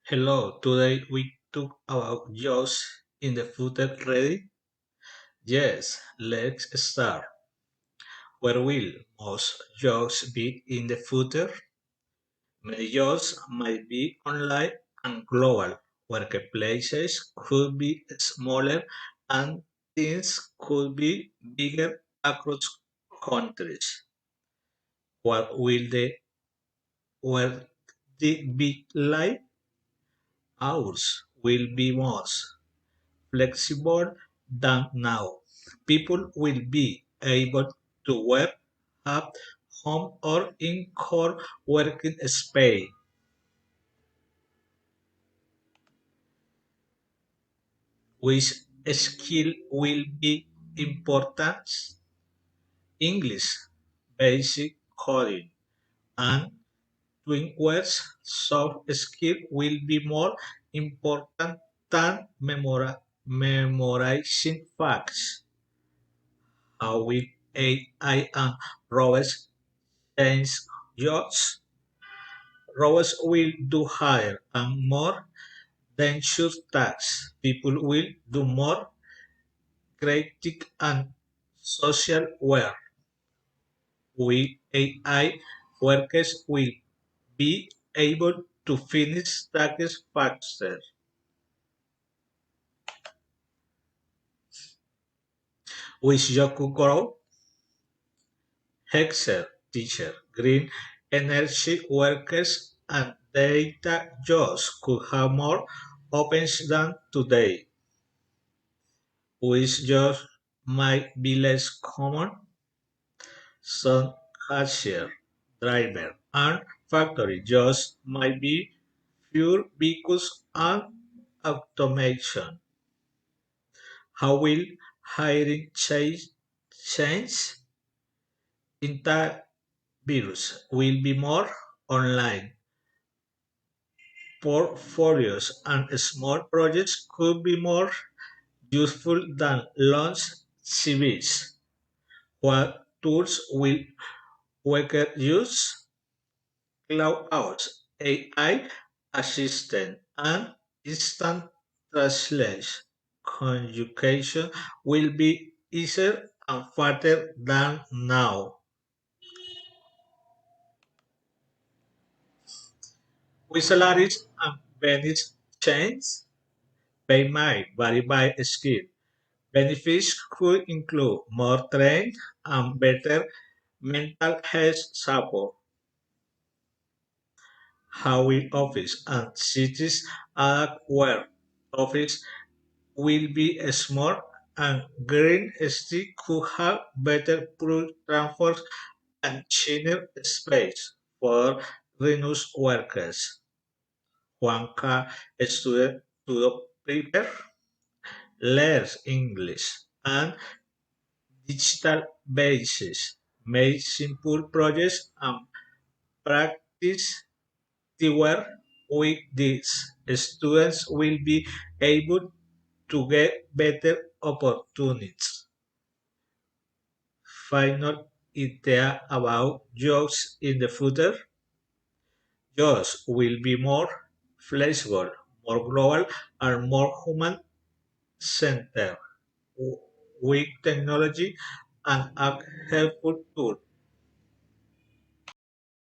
Hello, today we talk about jobs in the future ready? Yes, let's start. Where will most jobs be in the future? Many jobs might be online and global. Workplaces could be smaller and teams could be bigger across countries. What will where the big life hours will be most flexible than now. People will be able to work at home or in co-working space. Which skill will be important? English, basic coding, and twin words soft skill will be more important than memorizing facts. How will AI and robots change jobs? Robots will do higher and more dangerous tasks. People will do more creative and social work. We AI workers will be able to finish tasks faster. Which job could grow? Hexer, teacher, green energy workers, and data jobs could have more options than today. Which jobs might be less common? Some cashier, driver, and factory jobs might be fewer because and automation. How will hiring change? Interviews will be more online. Portfolios and small projects could be more useful than long CVs. What tools will workers use? Cloud AI assistant, and instant translation. Conjugation will be easier and faster than now. With salaries and benefits change, pay might vary by skill. Benefits could include more training and better mental health support. How will office and cities adapt where office will be small and green still could have better public transport and cleaner space for reduced workers. One car student to prepare, learn English, and digital basis, make simple projects and practice teamwork. With this, students will be able to get better opportunities. Final idea about jobs in the future. Jobs will be more flexible, more global, and more human-centered. With technology and a helpful tool,